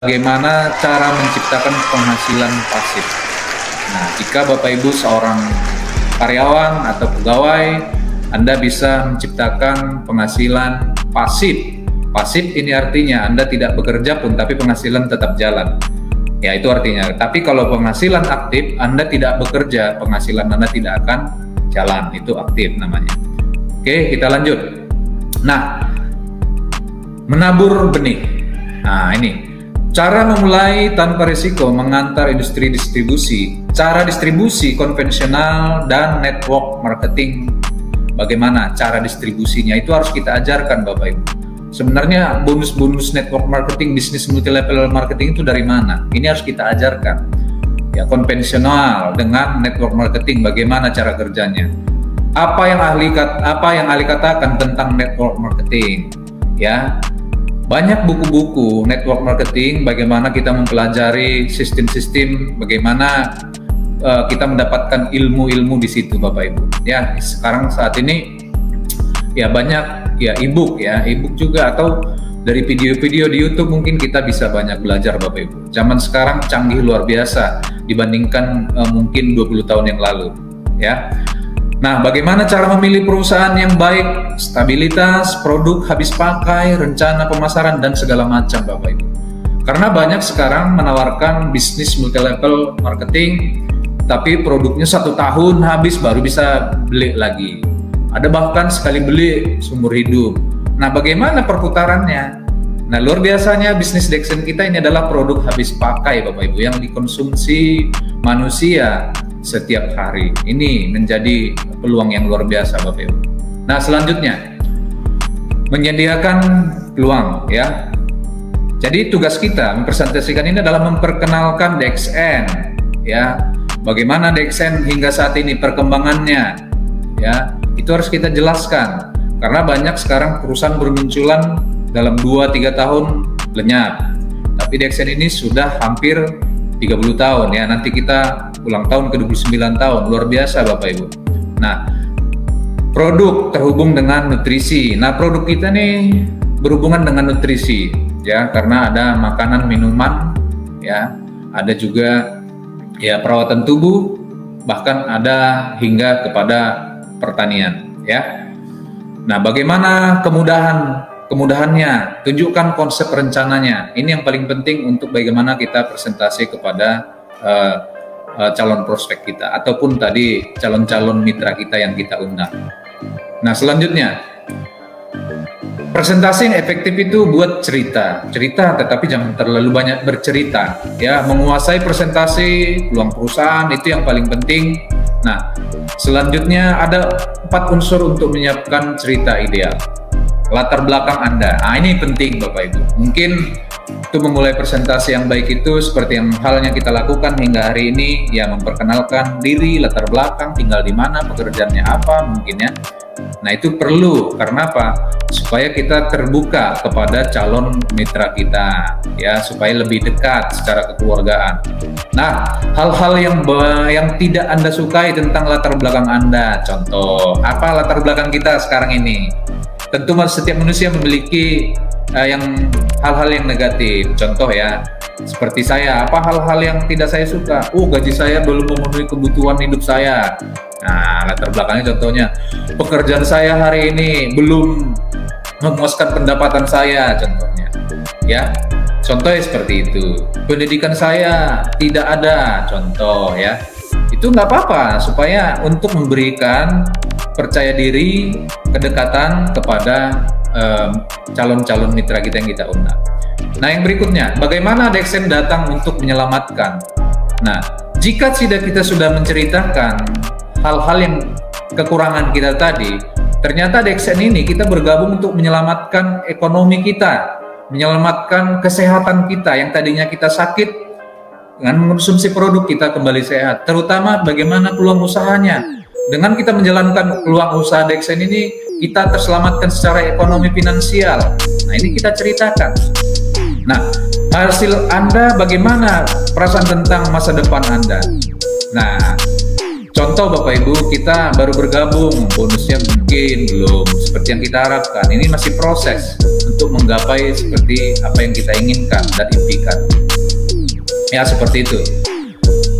Bagaimana cara menciptakan penghasilan pasif? Nah, jika Bapak Ibu seorang karyawan atau pegawai, Anda bisa menciptakan penghasilan pasif. Pasif ini artinya Anda tidak bekerja pun tapi penghasilan tetap jalan. Ya, itu artinya. Tapi kalau penghasilan aktif, Anda tidak bekerja, penghasilan Anda tidak akan jalan. Itu aktif namanya. Oke, kita lanjut. Nah, menabur benih. Nah, ini cara memulai tanpa risiko mengantar industri distribusi, cara distribusi konvensional dan network marketing. Bagaimana cara distribusinya itu harus kita ajarkan Bapak Ibu. Sebenarnya bonus-bonus network marketing, bisnis multi-level marketing itu dari mana? Ini harus kita ajarkan. Ya, konvensional dengan network marketing, bagaimana cara kerjanya? Apa yang ahli katakan tentang network marketing? Ya. Banyak buku-buku network marketing, bagaimana kita mempelajari sistem-sistem, bagaimana kita mendapatkan ilmu-ilmu di situ Bapak Ibu. Ya, sekarang saat ini ya banyak ya e-book juga, atau dari video-video di YouTube mungkin kita bisa banyak belajar Bapak Ibu. Zaman sekarang canggih luar biasa dibandingkan mungkin 20 tahun yang lalu, ya. Nah, bagaimana cara memilih perusahaan yang baik, stabilitas, produk habis pakai, rencana pemasaran, dan segala macam Bapak Ibu. Karena banyak sekarang menawarkan bisnis multi-level marketing, tapi produknya 1 tahun habis baru bisa beli lagi. Ada bahkan sekali beli seumur hidup. Nah, bagaimana perputarannya? Nah, luar biasanya bisnis Dexen kita ini adalah produk habis pakai Bapak Ibu yang dikonsumsi manusia setiap hari. Ini menjadi peluang yang luar biasa Bapak Ibu. Nah, selanjutnya menyediakan peluang, ya. Jadi tugas kita mempresentasikan ini adalah memperkenalkan Dexen, ya. Bagaimana Dexen hingga saat ini perkembangannya, ya. Itu harus kita jelaskan karena banyak sekarang perusahaan bermunculan dalam 2-3 tahun lenyap. Tapi Dexen ini sudah hampir 30 tahun ya, nanti kita ulang tahun ke-29 tahun, luar biasa Bapak Ibu. Nah, produk terhubung dengan nutrisi. Nah, produk kita nih berhubungan dengan nutrisi ya, karena ada makanan, minuman ya, ada juga ya perawatan tubuh, bahkan ada hingga kepada pertanian ya. Nah, bagaimana kemudahannya, tunjukkan konsep rencananya. Ini yang paling penting untuk bagaimana kita presentasi kepada calon prospek kita ataupun tadi calon-calon mitra kita yang kita undang. Nah, selanjutnya presentasi yang efektif itu buat cerita tetapi jangan terlalu banyak bercerita ya, menguasai presentasi peluang perusahaan itu yang paling penting. Nah, selanjutnya ada 4 unsur untuk menyiapkan cerita ideal. Latar belakang Anda. Nah, ini penting Bapak Ibu. Mungkin untuk memulai presentasi yang baik itu seperti yang halnya kita lakukan hingga hari ini, ya memperkenalkan diri, latar belakang, tinggal di mana, pekerjaannya apa mungkin ya. Nah, itu perlu karena apa? Supaya kita terbuka kepada calon mitra kita ya, supaya lebih dekat secara kekeluargaan. Nah, hal-hal yang tidak Anda sukai tentang latar belakang Anda. Contoh, apa latar belakang kita sekarang ini? Tentu setiap manusia memiliki hal-hal yang negatif. Contoh ya, seperti saya, apa hal-hal yang tidak saya suka? Gaji saya belum memenuhi kebutuhan hidup saya. Nah, latar belakangnya contohnya, pekerjaan saya hari ini belum memuaskan pendapatan saya, contohnya. Ya, contohnya seperti itu. Pendidikan saya tidak ada, contoh ya. Itu nggak apa-apa, supaya untuk memberikan percaya diri, kedekatan kepada calon-calon mitra kita yang kita undang. Nah, yang berikutnya, bagaimana Dexen datang untuk menyelamatkan? Nah, jika kita sudah menceritakan hal-hal yang kekurangan kita tadi, ternyata Dexen ini kita bergabung untuk menyelamatkan ekonomi kita, menyelamatkan kesehatan kita yang tadinya kita sakit, dengan mengonsumsi produk kita kembali sehat. Terutama bagaimana peluang usahanya. Dengan kita menjalankan peluang usaha Dexen ini, kita terselamatkan secara ekonomi finansial. Nah, ini kita ceritakan. Nah, hasil Anda bagaimana, perasaan tentang masa depan Anda. Nah, contoh Bapak Ibu, kita baru bergabung, bonusnya mungkin belum seperti yang kita harapkan. Ini masih proses untuk menggapai seperti apa yang kita inginkan dan impikan. Ya, seperti itu.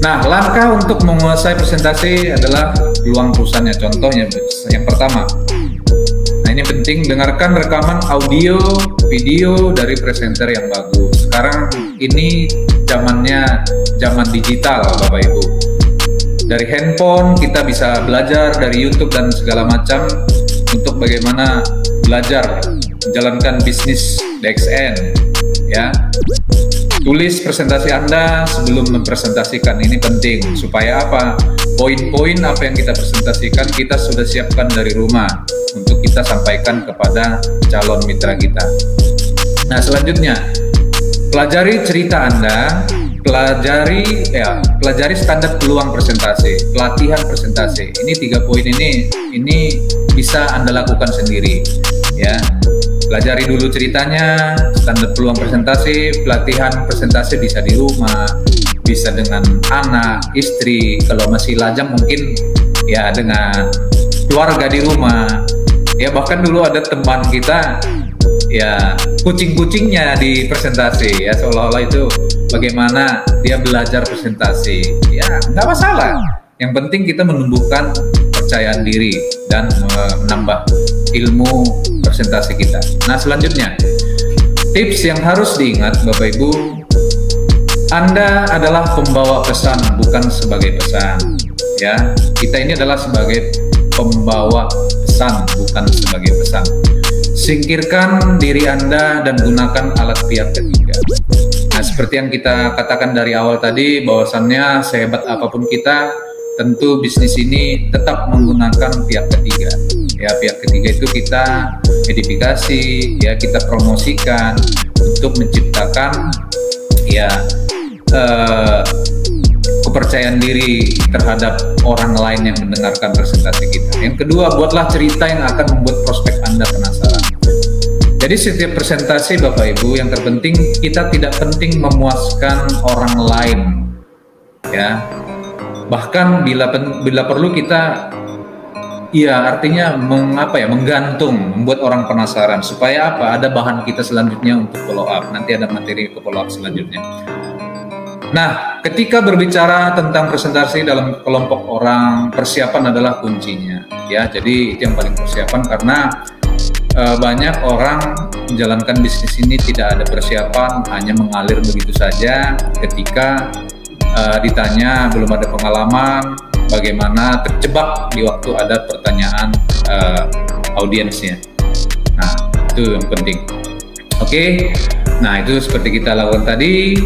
Nah, langkah untuk menguasai presentasi adalah peluang perusahaannya. Contohnya, yang pertama, nah ini penting, dengarkan rekaman audio, video dari presenter yang bagus. Sekarang ini zamannya zaman digital, Bapak Ibu. Dari handphone kita bisa belajar, dari YouTube dan segala macam untuk bagaimana belajar menjalankan bisnis DXN, ya. Tulis presentasi Anda sebelum mempresentasikan, ini penting supaya apa? Poin-poin apa yang kita presentasikan kita sudah siapkan dari rumah untuk kita sampaikan kepada calon mitra kita. Nah, selanjutnya pelajari cerita Anda, pelajari standar peluang presentasi, pelatihan presentasi. Ini 3 poin ini bisa Anda lakukan sendiri, ya. Pelajari dulu ceritanya, standar peluang presentasi, pelatihan presentasi bisa di rumah, bisa dengan anak, istri, kalau masih lajang mungkin ya dengan keluarga di rumah. Ya, bahkan dulu ada teman kita, ya kucing-kucingnya di presentasi, ya seolah-olah itu bagaimana dia belajar presentasi. Ya nggak masalah, yang penting kita menumbuhkan kepercayaan diri dan menambah ilmu presentasi kita. Nah, selanjutnya tips yang harus diingat Bapak Ibu, Anda adalah pembawa pesan bukan sebagai pesan, ya. Kita ini adalah sebagai pembawa pesan bukan sebagai pesan. Singkirkan diri Anda dan gunakan alat pihak ketiga. Nah, seperti yang kita katakan dari awal tadi, bahwasannya sehebat apapun kita, tentu bisnis ini tetap menggunakan pihak ketiga. Ya, pihak ketiga itu kita edifikasi, ya kita promosikan untuk menciptakan ya kepercayaan diri terhadap orang lain yang mendengarkan presentasi kita. Yang kedua, buatlah cerita yang akan membuat prospek Anda penasaran. Jadi setiap presentasi Bapak Ibu, yang terpenting kita tidak penting memuaskan orang lain, ya. Bahkan bila perlu kita, ya artinya menggantung, membuat orang penasaran supaya apa? Ada bahan kita selanjutnya untuk follow up. Nanti ada materi ke follow up selanjutnya. Nah, ketika berbicara tentang presentasi dalam kelompok orang, persiapan adalah kuncinya. Ya, jadi itu yang paling persiapan karena banyak orang menjalankan bisnis ini tidak ada persiapan, hanya mengalir begitu saja. Ketika ditanya belum ada pengalaman, bagaimana terjebak di waktu ada pertanyaan audiensnya. Nah, itu yang penting. Oke, nah itu seperti kita lakukan tadi.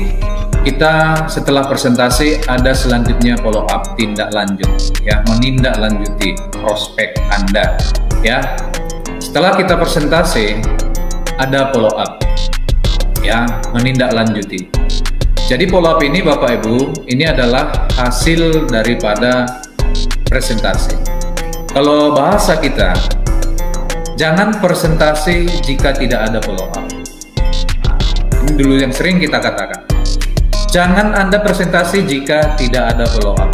Kita setelah presentasi ada selanjutnya follow up, tindak lanjut, ya, menindaklanjuti prospek Anda, ya. Setelah kita presentasi ada follow up, ya, menindaklanjuti. Jadi follow up ini Bapak Ibu, ini adalah hasil daripada presentasi. Kalau bahasa kita, jangan presentasi jika tidak ada follow up. Ini dulu yang sering kita katakan. Jangan Anda presentasi jika tidak ada follow up.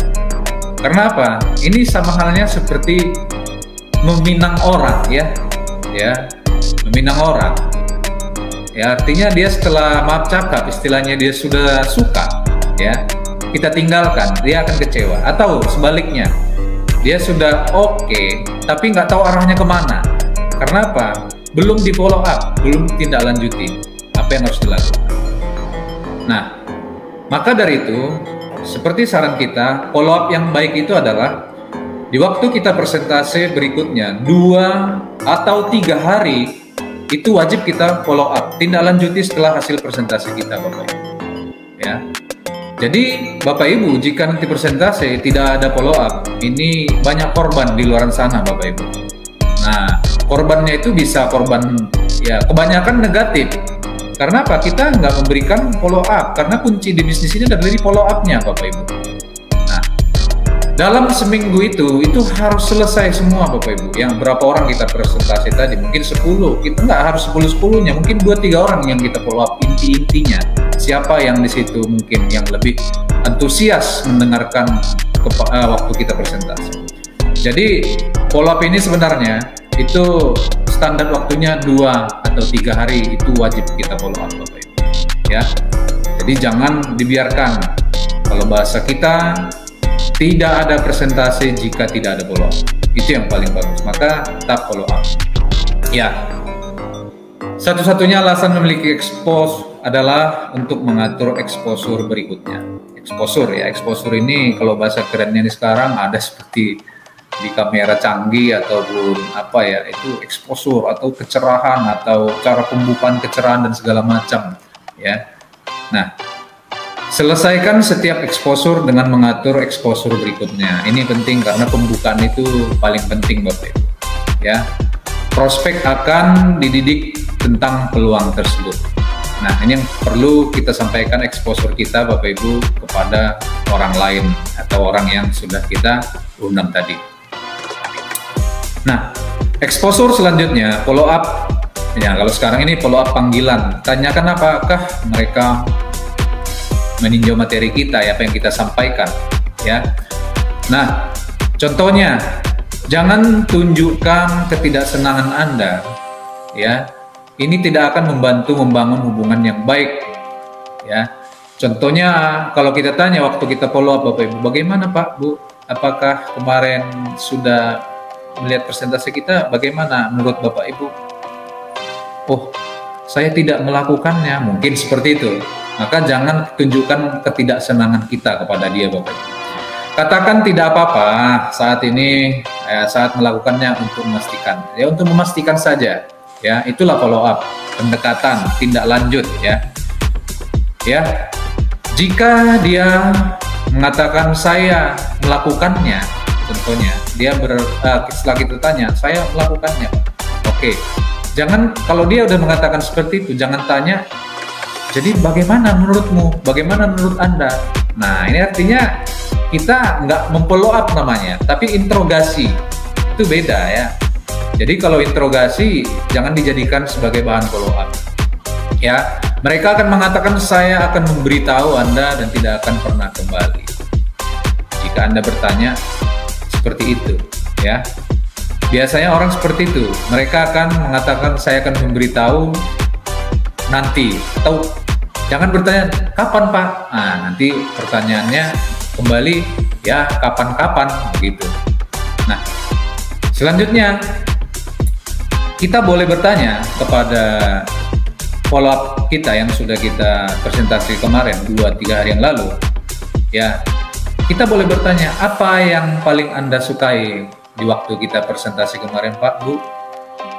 Karena apa? Ini sama halnya seperti meminang orang, ya, meminang orang. Ya, artinya dia setelah maaf cakap, istilahnya dia sudah suka, ya, kita tinggalkan, dia akan kecewa. Atau sebaliknya, dia sudah oke, tapi nggak tahu arahnya kemana. Karena apa? Belum di follow up, belum tindak lanjuti apa yang harus dilakukan. Nah, maka dari itu, seperti saran kita, follow up yang baik itu adalah di waktu kita presentasi berikutnya 2 atau 3 hari itu wajib kita follow up, tindak lanjuti setelah hasil presentasi kita, Bapak Ibu. Ya. Jadi Bapak Ibu, jika nanti presentasi tidak ada follow up, ini banyak korban di luar sana, Bapak Ibu. Nah, korbannya itu bisa korban, ya kebanyakan negatif. Karena apa? Kita nggak memberikan follow up, karena kunci di bisnis ini adalah di follow up-nya, Bapak Ibu. Nah, dalam seminggu itu harus selesai semua, Bapak Ibu. Yang berapa orang kita presentasi tadi? Mungkin 10, kita nggak harus 10-10-nya, mungkin 2-3 orang yang kita follow up inti-intinya. Siapa yang di situ mungkin yang lebih antusias mendengarkan waktu kita presentasi. Jadi follow up ini sebenarnya itu standar waktunya 2 atau 3 hari, itu wajib kita follow up, Bapak Ibu, ya. Jadi jangan dibiarkan, kalau bahasa kita, tidak ada presentasi jika tidak ada follow up. Itu yang paling bagus, maka tetap follow up. Ya, satu-satunya alasan memiliki expose adalah untuk mengatur exposure berikutnya. Exposure ini kalau bahasa kerennya ini sekarang ada seperti di kamera canggih ataupun apa ya, itu exposure atau kecerahan atau cara pembukaan kecerahan dan segala macam ya. Nah, selesaikan setiap exposure dengan mengatur exposure berikutnya. Ini penting karena pembukaan itu paling penting Bapak Ibu ya. Prospek akan dididik tentang peluang tersebut. Nah, ini yang perlu kita sampaikan exposure kita Bapak Ibu kepada orang lain atau orang yang sudah kita undang tadi. Nah, exposure selanjutnya follow up. Ya, kalau sekarang ini follow up panggilan. Tanyakan apakah mereka meninjau materi kita, ya, apa yang kita sampaikan, ya. Nah, contohnya, jangan tunjukkan ketidaksenangan Anda, ya. Ini tidak akan membantu membangun hubungan yang baik, ya. Contohnya, kalau kita tanya waktu kita follow up Bapak Ibu, bagaimana Pak, Bu? Apakah kemarin sudah melihat presentasi kita, bagaimana menurut Bapak Ibu? Oh, saya tidak melakukannya, mungkin seperti itu. Maka jangan tunjukkan ketidaksenangan kita kepada dia Bapak Ibu. Katakan tidak apa-apa saat ini, saat melakukannya untuk memastikan. Ya, untuk memastikan saja. Ya, itulah follow up, pendekatan, tindak lanjut ya. Ya. Jika dia mengatakan saya melakukannya, contohnya dia setelah kita tanya, saya melakukannya. Oke. Jangan, kalau dia udah mengatakan seperti itu, jangan tanya, jadi bagaimana menurutmu? Bagaimana menurut Anda? Nah, ini artinya kita nggak memfollow up namanya, tapi interogasi. Itu beda ya. Jadi kalau interogasi, jangan dijadikan sebagai bahan follow up. Ya, mereka akan mengatakan saya akan memberitahu Anda dan tidak akan pernah kembali. Jika Anda bertanya seperti itu, ya. Biasanya orang seperti itu, mereka akan mengatakan saya akan memberitahu nanti, atau jangan bertanya kapan Pak. Nah, nanti pertanyaannya kembali ya kapan-kapan begitu. Nah, selanjutnya kita boleh bertanya kepada follow up kita yang sudah kita presentasi kemarin 2-3 hari yang lalu. Ya, kita boleh bertanya apa yang paling Anda sukai di waktu kita presentasi kemarin Pak, Bu,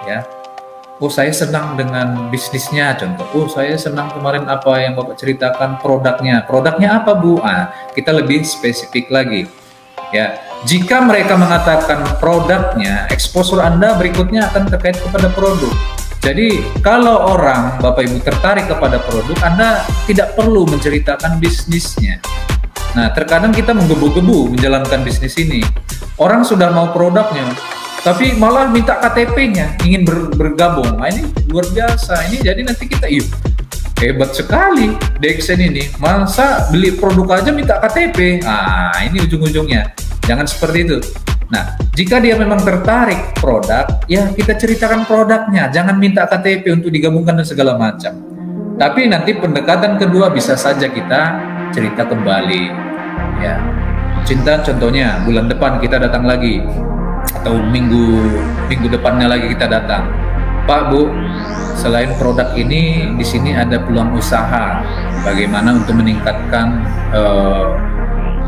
ya. Oh, saya senang dengan bisnisnya, contoh. Oh, saya senang kemarin apa yang Bapak ceritakan produknya. Produknya apa, Bu? Ah, kita lebih spesifik lagi. Ya, jika mereka mengatakan produknya, exposure Anda berikutnya akan terkait kepada produk. Jadi, kalau orang Bapak Ibu tertarik kepada produk, Anda tidak perlu menceritakan bisnisnya. Nah, terkadang kita menggebu-gebu menjalankan bisnis ini. Orang sudah mau produknya, tapi malah minta KTP-nya, ingin bergabung. Nah, ini luar biasa. Ini jadi nanti kita, hebat sekali DXN ini. Masa beli produk aja minta KTP? Nah, ini ujung-ujungnya. Jangan seperti itu. Nah, jika dia memang tertarik produk, ya kita ceritakan produknya. Jangan minta KTP untuk digabungkan dan segala macam. Tapi nanti pendekatan kedua bisa saja kita cerita kembali. Ya, cinta contohnya bulan depan kita datang lagi. Atau minggu depannya lagi kita datang. Pak, Bu, selain produk ini di sini ada peluang usaha. Bagaimana untuk meningkatkan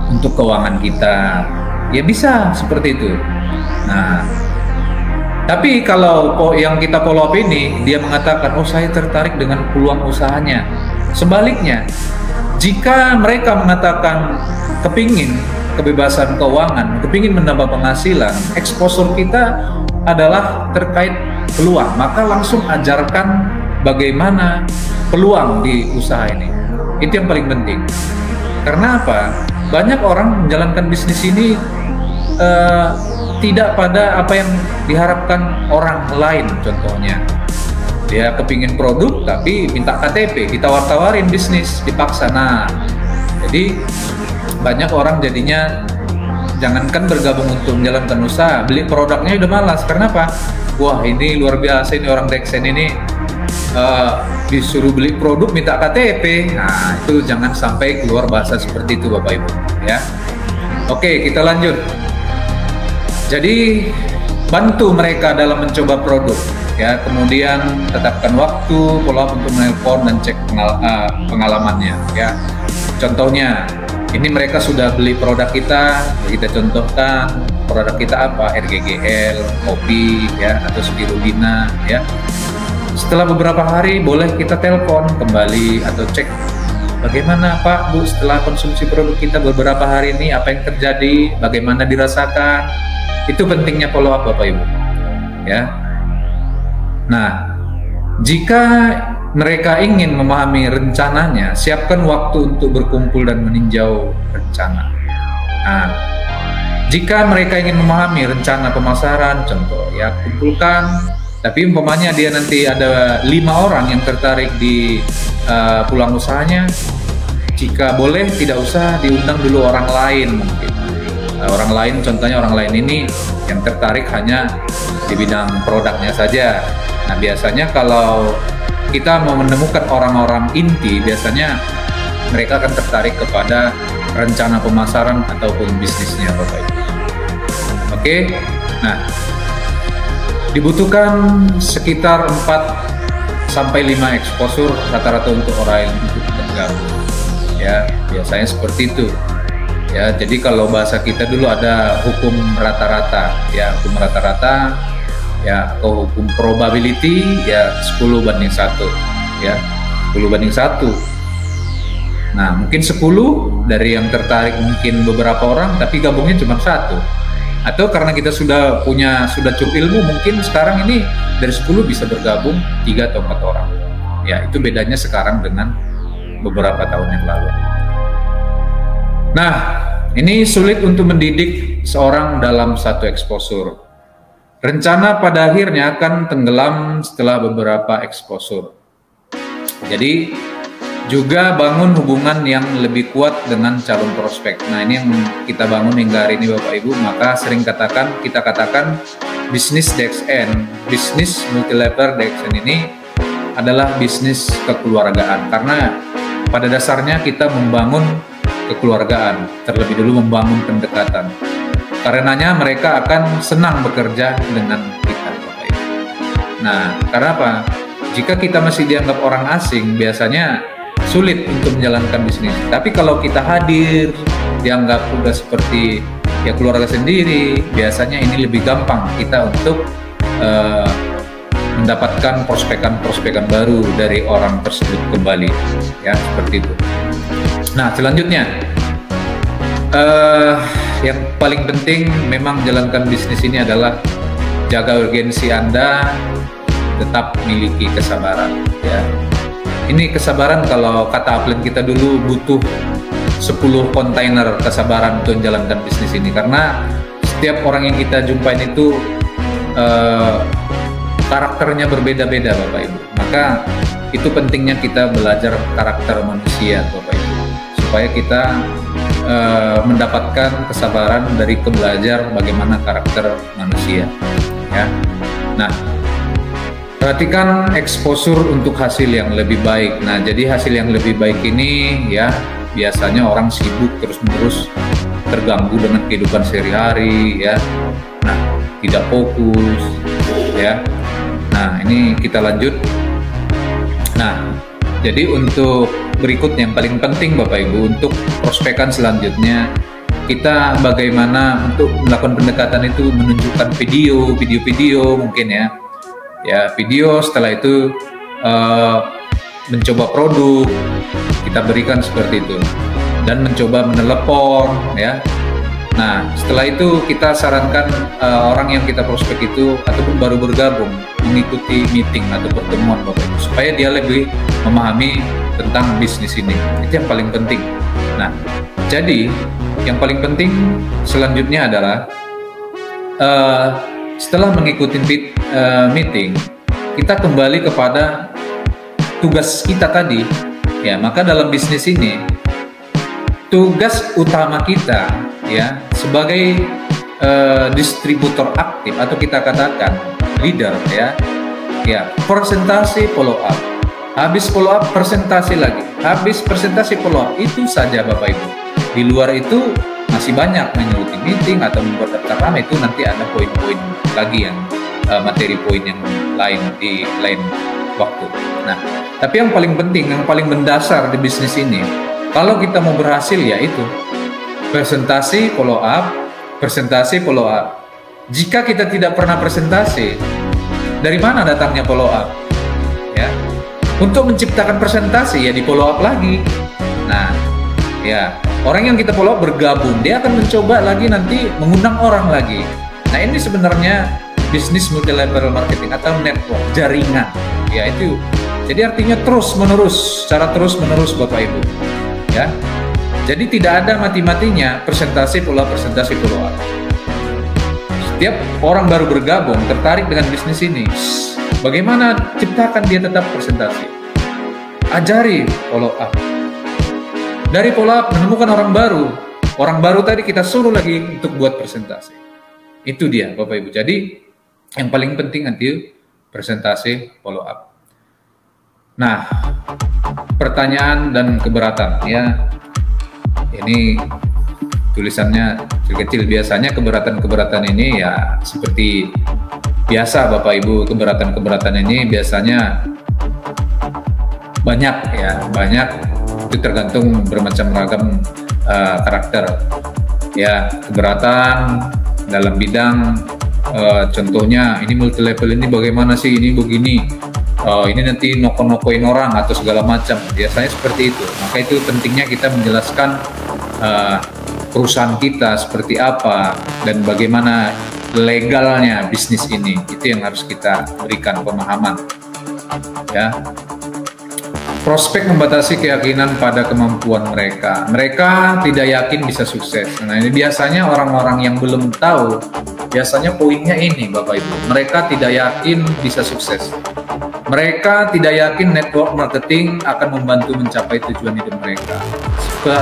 untuk keuangan kita? Ya bisa seperti itu. Nah, tapi kalau yang kita follow up ini dia mengatakan, oh saya tertarik dengan peluang usahanya. Sebaliknya, jika mereka mengatakan kepingin kebebasan keuangan, kepingin menambah penghasilan, exposure kita adalah terkait peluang, maka langsung ajarkan bagaimana peluang di usaha ini. Itu yang paling penting. Karena apa? Banyak orang menjalankan bisnis ini tidak pada apa yang diharapkan orang lain. Contohnya, dia kepingin produk tapi minta KTP, ditawar-tawarin bisnis, dipaksa. Nah, jadi banyak orang jadinya jangankan bergabung untuk menjalankan usaha, beli produknya udah malas. Karena apa? Wah, ini luar biasa, ini orang DXN ini disuruh beli produk minta KTP. Nah, itu jangan sampai keluar bahasa seperti itu Bapak Ibu ya. Oke, kita lanjut. Jadi bantu mereka dalam mencoba produk ya, kemudian tetapkan waktu follow up untuk menelpon dan cek pengalamannya ya. Contohnya, ini mereka sudah beli produk kita contohkan produk kita apa, RGGL, kopi ya, atau spirulina ya. Setelah beberapa hari boleh kita telepon kembali atau cek bagaimana Pak Bu setelah konsumsi produk kita beberapa hari ini, apa yang terjadi, bagaimana dirasakan. Itu pentingnya follow up Bapak Ibu ya. Nah, jika mereka ingin memahami rencananya, siapkan waktu untuk berkumpul dan meninjau rencana. Nah, jika mereka ingin memahami rencana pemasaran, contoh ya, kumpulkan. Tapi umpamanya dia nanti ada 5 orang yang tertarik di pulang usahanya, jika boleh tidak usah diundang dulu orang lain mungkin. Orang lain, contohnya orang lain ini yang tertarik hanya di bidang produknya saja. Nah, biasanya kalau kita mau menemukan orang-orang inti, biasanya mereka akan tertarik kepada rencana pemasaran ataupun bisnisnya Bapak Ibu. Oke, nah dibutuhkan sekitar 4-5 exposure rata-rata untuk orang yang bergabung ya, biasanya seperti itu ya. Jadi kalau bahasa kita dulu ada hukum rata-rata ya, hukum rata-rata ya, atau hukum probability ya, 10:1 ya, 10:1. Nah, mungkin 10 dari yang tertarik mungkin beberapa orang, tapi gabungnya cuma 1. Atau karena kita sudah cukup ilmu, mungkin sekarang ini dari 10 bisa bergabung 3 atau 4 orang. Ya, itu bedanya sekarang dengan beberapa tahun yang lalu. Nah, ini sulit untuk mendidik seorang dalam satu exposure. Rencana pada akhirnya akan tenggelam setelah beberapa exposure. Jadi juga bangun hubungan yang lebih kuat dengan calon prospek. Nah, ini yang kita bangun hingga hari ini Bapak Ibu. Maka kita katakan bisnis DXN, bisnis multilevel DXN ini adalah bisnis kekeluargaan. Karena pada dasarnya kita membangun kekeluargaan, terlebih dulu membangun pendekatan. Karenanya mereka akan senang bekerja dengan kita Bapak Ibu. Nah, karena apa? Jika kita masih dianggap orang asing, biasanya sulit untuk menjalankan bisnis. Tapi kalau kita hadir, dianggap udah seperti ya keluarga sendiri, biasanya ini lebih gampang kita untuk mendapatkan prospekan baru dari orang tersebut kembali, ya seperti itu. Nah, selanjutnya yang paling penting memang jalankan bisnis ini adalah jaga urgensi Anda, tetap miliki kesabaran, ya. Ini kesabaran, kalau kata upline kita dulu, butuh 10 kontainer kesabaran untuk menjalankan bisnis ini, karena setiap orang yang kita jumpain itu karakternya berbeda-beda Bapak Ibu. Maka itu pentingnya kita belajar karakter manusia Bapak Ibu, supaya kita mendapatkan kesabaran dari belajar bagaimana karakter manusia, ya. Nah, perhatikan exposure untuk hasil yang lebih baik. Nah, jadi hasil yang lebih baik ini ya biasanya orang sibuk terus-menerus, terganggu dengan kehidupan sehari-hari, ya. Nah, tidak fokus, ya. Nah, ini kita lanjut. Nah, jadi untuk berikut yang paling penting Bapak Ibu, untuk prospekan selanjutnya, kita bagaimana untuk melakukan pendekatan itu, menunjukkan video mungkin ya. Ya, video, setelah itu mencoba produk, kita berikan seperti itu, dan mencoba menelepon, ya. Nah, setelah itu kita sarankan orang yang kita prospek itu ataupun baru bergabung mengikuti meeting atau pertemuan Bapak Ibu, supaya dia lebih memahami tentang bisnis ini. Itu yang paling penting. Nah, jadi yang paling penting selanjutnya adalah setelah mengikuti meeting, kita kembali kepada tugas kita tadi, ya. Maka dalam bisnis ini tugas utama kita, ya, sebagai distributor aktif atau kita katakan leader, ya, persentase follow up. Habis follow up, presentasi lagi. Habis presentasi follow up, itu saja Bapak Ibu. Di luar itu masih banyak mengikuti meeting atau membuat daftar nama, itu nanti ada poin-poin lagi yang materi poin yang lain di lain waktu. Nah, tapi yang paling penting, yang paling mendasar di bisnis ini, kalau kita mau berhasil ya itu presentasi follow up, presentasi follow up. Jika kita tidak pernah presentasi, dari mana datangnya follow up? Ya. Untuk menciptakan presentasi ya di follow up lagi. Nah, ya, orang yang kita follow up bergabung, dia akan mencoba lagi nanti mengundang orang lagi. Nah, ini sebenarnya bisnis multi level marketing atau network, jaringan. Ya, itu. Jadi artinya terus-menerus, secara terus-menerus Bapak Ibu. Ya. Jadi tidak ada mati-matinya presentasi follow up, presentasi follow up. Setiap orang baru bergabung tertarik dengan bisnis ini, bagaimana ciptakan dia tetap presentasi? Ajari follow up. Dari follow up menemukan orang baru. Orang baru tadi kita suruh lagi untuk buat presentasi. Itu dia Bapak Ibu. Jadi yang paling penting nanti presentasi follow up. Nah, pertanyaan dan keberatan ya. Ini tulisannya kecil. Biasanya keberatan-keberatan ini ya seperti biasa Bapak Ibu, keberatan-keberatan ini biasanya banyak ya, banyak, itu tergantung bermacam ragam karakter ya. Keberatan dalam bidang contohnya ini multi level ini bagaimana sih, ini begini, ini nanti noko-nokoin orang atau segala macam, biasanya seperti itu. Maka itu pentingnya kita menjelaskan perusahaan kita seperti apa dan bagaimana legalnya bisnis ini. Itu yang harus kita berikan pemahaman ya. Prospek membatasi keyakinan pada kemampuan mereka. Mereka tidak yakin bisa sukses. Nah, ini biasanya orang-orang yang belum tahu, biasanya poinnya ini Bapak Ibu. Mereka tidak yakin bisa sukses. Mereka tidak yakin network marketing akan membantu mencapai tujuan hidup mereka.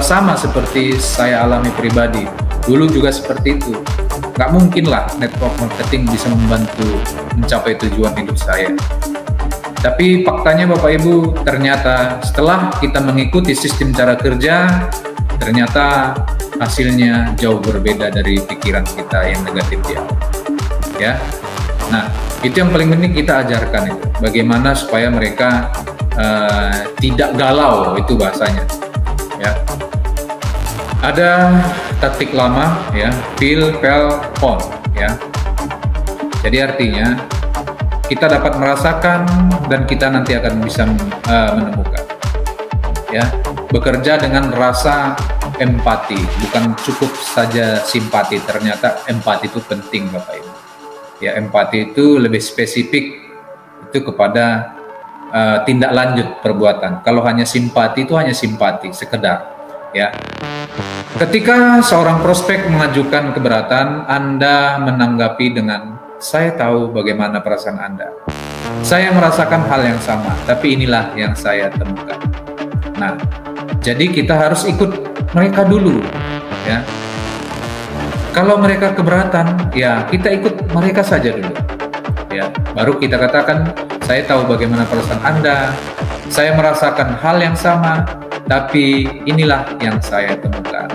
Sama seperti saya alami pribadi. Dulu juga seperti itu. Nggak mungkin lah network marketing bisa membantu mencapai tujuan hidup saya. Tapi faktanya Bapak Ibu, ternyata setelah kita mengikuti sistem cara kerja, ternyata hasilnya jauh berbeda dari pikiran kita yang negatif di awal. Ya. Nah, itu yang paling penting kita ajarkan itu. Bagaimana supaya mereka tidak galau, itu bahasanya. Ya. Ada taktik lama ya, feel, fail, phone ya. Jadi artinya kita dapat merasakan dan kita nanti akan bisa menemukan ya. Bekerja dengan rasa empati, bukan cukup saja simpati. Ternyata empati itu penting Bapak Ibu ya. Empati itu lebih spesifik, itu kepada tindak lanjut perbuatan. Kalau hanya simpati itu hanya simpati sekedar ya. Ketika seorang prospek mengajukan keberatan, Anda menanggapi dengan, saya tahu bagaimana perasaan Anda. Saya merasakan hal yang sama, tapi inilah yang saya temukan. Nah, jadi kita harus ikut mereka dulu, ya. Kalau mereka keberatan, ya kita ikut mereka saja dulu, ya. Baru kita katakan, saya tahu bagaimana perasaan Anda. Saya merasakan hal yang sama, tapi inilah yang saya temukan.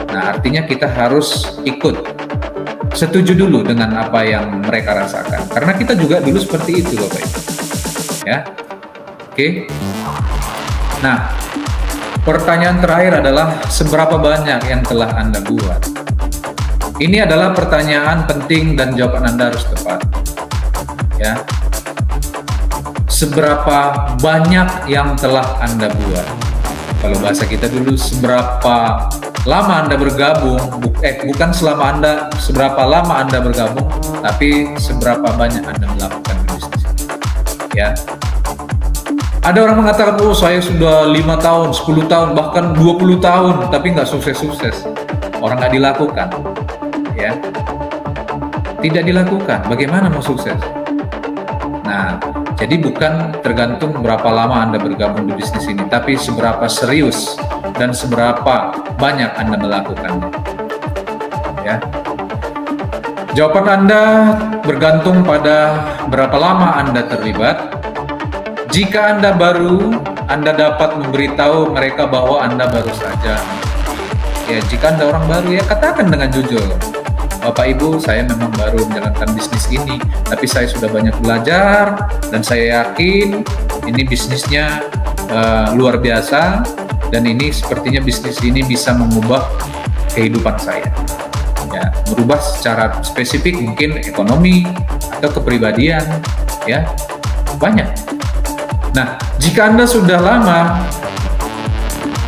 Nah, artinya kita harus ikut. Setuju dulu dengan apa yang mereka rasakan, karena kita juga dulu seperti itu Bapak Ibu ya. Oke. Nah, pertanyaan terakhir adalah seberapa banyak yang telah Anda buat. Ini adalah pertanyaan penting dan jawaban Anda harus tepat ya. Seberapa banyak yang telah Anda buat. Kalau bahasa kita dulu, seberapa lama Anda bergabung, bukan seberapa lama Anda bergabung, tapi seberapa banyak Anda melakukan bisnis. Ya. Ada orang mengatakan, oh saya sudah 5 tahun, 10 tahun, bahkan 20 tahun, tapi nggak sukses-sukses. Orang nggak dilakukan. Ya. Tidak dilakukan, bagaimana mau sukses? Nah, jadi bukan tergantung berapa lama Anda bergabung di bisnis ini, tapi seberapa serius dan seberapa banyak Anda melakukannya. Ya. Jawaban Anda bergantung pada berapa lama Anda terlibat, Jika Anda baru, Anda dapat memberitahu mereka bahwa Anda baru saja. Ya, jika Anda orang baru, ya katakan dengan jujur, Bapak Ibu, saya memang baru menjalankan bisnis ini, tapi saya sudah banyak belajar dan saya yakin ini bisnisnya luar biasa, dan ini sepertinya bisnis ini bisa mengubah kehidupan saya. Ya, merubah secara spesifik mungkin ekonomi atau kepribadian, ya banyak. Nah, jika Anda sudah lama,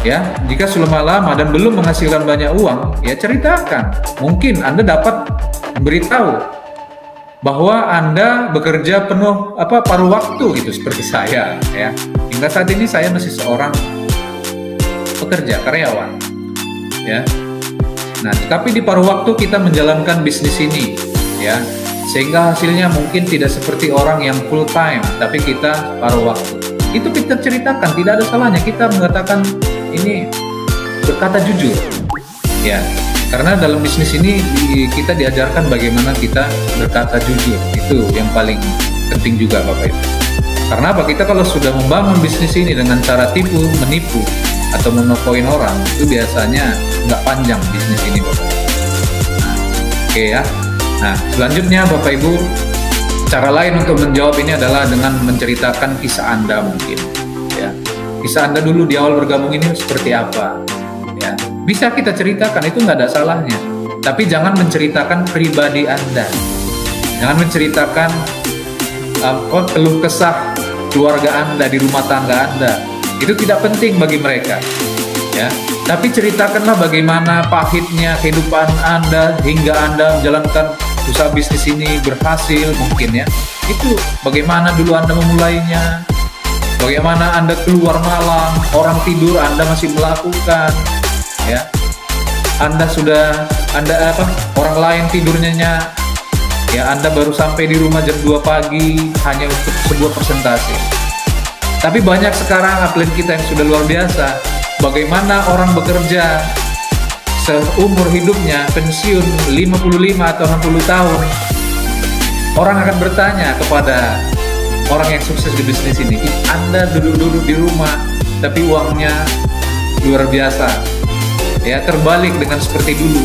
ya, jika sudah lama dan belum menghasilkan banyak uang, ya ceritakan. Mungkin Anda dapat memberitahu bahwa Anda bekerja penuh paruh waktu gitu seperti saya, ya. Hingga saat ini saya masih seorang pekerja karyawan, ya. Nah, tapi di paruh waktu kita menjalankan bisnis ini, ya. Sehingga hasilnya mungkin tidak seperti orang yang full time, tapi kita paruh waktu. Itu kita ceritakan, tidak ada salahnya kita mengatakan ini, berkata jujur. Ya, karena dalam bisnis ini kita diajarkan bagaimana kita berkata jujur. Itu yang paling penting juga, Bapak Ibu. Karena apa? Kita kalau sudah membangun bisnis ini dengan cara tipu, menipu, atau menokoin orang, itu biasanya nggak panjang bisnis ini, Bapak Ibu. Nah, oke ya. Nah, selanjutnya Bapak Ibu, cara lain untuk menjawab ini adalah dengan menceritakan kisah Anda mungkin, ya. Kisah Anda dulu di awal bergabung ini seperti apa, ya. Bisa kita ceritakan, itu nggak ada salahnya. Tapi jangan menceritakan pribadi Anda. Jangan menceritakan keluh kesah keluarga Anda, di rumah tangga Anda. Itu tidak penting bagi mereka, ya. Tapi ceritakanlah bagaimana pahitnya kehidupan Anda hingga Anda menjalankan usaha bisnis ini berhasil mungkin, ya. Itu bagaimana dulu Anda memulainya, bagaimana Anda keluar malam, orang tidur Anda masih melakukan, ya. Orang lain tidurnya, ya, Anda baru sampai di rumah jam 2 pagi hanya untuk sebuah presentasi. Tapi banyak sekarang atlet kita yang sudah luar biasa, bagaimana orang bekerja seumur hidupnya, pensiun 55 atau 60 tahun. Orang akan bertanya kepada orang yang sukses di bisnis ini, Anda duduk-duduk di rumah, tapi uangnya luar biasa. Ya, terbalik dengan seperti dulu.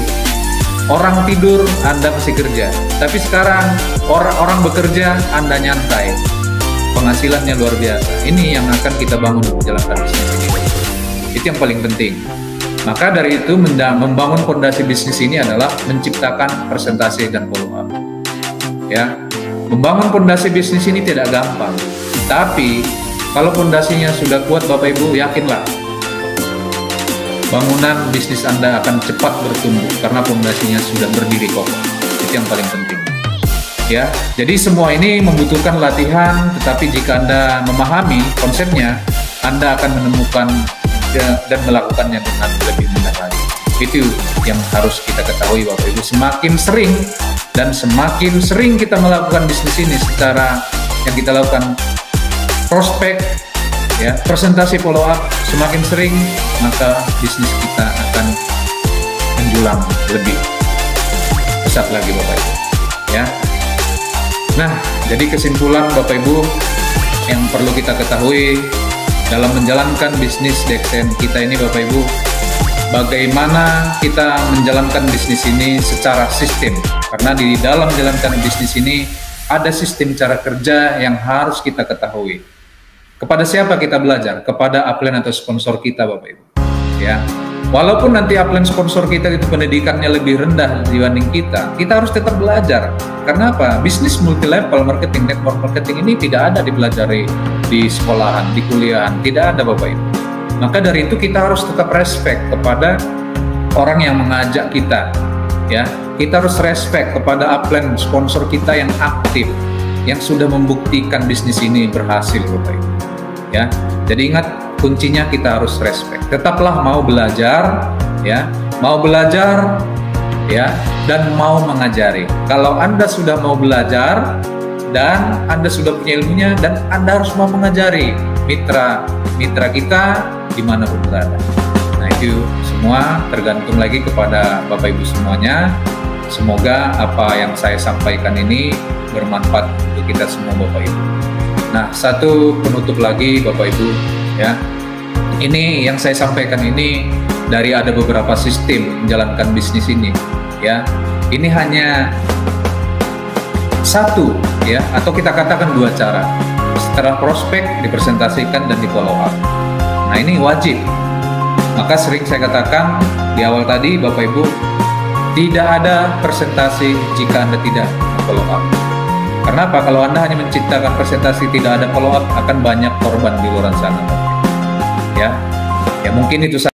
Orang tidur, Anda masih kerja. Tapi sekarang orang bekerja, Anda nyantai. Penghasilannya luar biasa. Ini yang akan kita bangun menjalankan bisnis ini. Itu yang paling penting. Maka dari itu membangun fondasi bisnis ini adalah menciptakan presentasi dan follow up. Ya, membangun fondasi bisnis ini tidak gampang. Tapi kalau fondasinya sudah kuat, Bapak Ibu, yakinlah bangunan bisnis Anda akan cepat bertumbuh karena fondasinya sudah berdiri kokoh. Itu yang paling penting. Ya, jadi semua ini membutuhkan latihan, tetapi jika Anda memahami konsepnya, Anda akan menemukan dan melakukannya dengan lebih mudah lagi. Itu yang harus kita ketahui, Bapak Ibu. Semakin sering kita melakukan bisnis ini secara yang kita lakukan prospek, ya, presentasi follow up, semakin sering, maka bisnis kita akan menjulang lebih pesat lagi, Bapak Ibu. Ya. Nah, jadi kesimpulan Bapak Ibu yang perlu kita ketahui dalam menjalankan bisnis DXN kita ini, Bapak Ibu, bagaimana kita menjalankan bisnis ini secara sistem. Karena di dalam menjalankan bisnis ini ada sistem cara kerja yang harus kita ketahui. Kepada siapa kita belajar? Kepada upline atau sponsor kita, Bapak Ibu. Ya. Walaupun nanti upline sponsor kita itu pendidikannya lebih rendah dibanding kita harus tetap belajar. Karena apa? Bisnis multi level marketing, network marketing ini tidak ada dipelajari di sekolahan, di kuliahan, tidak ada, Bapak Ibu. Maka dari itu kita harus tetap respect kepada orang yang mengajak kita. Ya, kita harus respect kepada upline sponsor kita yang aktif, yang sudah membuktikan bisnis ini berhasil, Bapak Ibu. Ya, jadi ingat, kuncinya kita harus respect. Tetaplah mau belajar, ya, ya, dan mau mengajari. Kalau Anda sudah mau belajar dan Anda sudah punya ilmunya dan Anda harus mau mengajari mitra kita dimanapun berada. Nah, itu semua tergantung lagi kepada Bapak Ibu semuanya. Semoga apa yang saya sampaikan ini bermanfaat untuk kita semua, Bapak Ibu. Nah, satu penutup lagi Bapak Ibu ya. Ini yang saya sampaikan ini dari ada beberapa sistem menjalankan bisnis ini ya. Ini hanya satu ya, atau kita katakan dua cara. Setelah prospek dipresentasikan dan di follow up. Nah, ini wajib. Maka sering saya katakan di awal tadi Bapak Ibu, tidak ada presentasi jika Anda tidak follow up. Karena apa? Kalau Anda hanya menciptakan presentasi tidak ada follow up, akan banyak korban di luar sana. Ya, ya mungkin itu saja.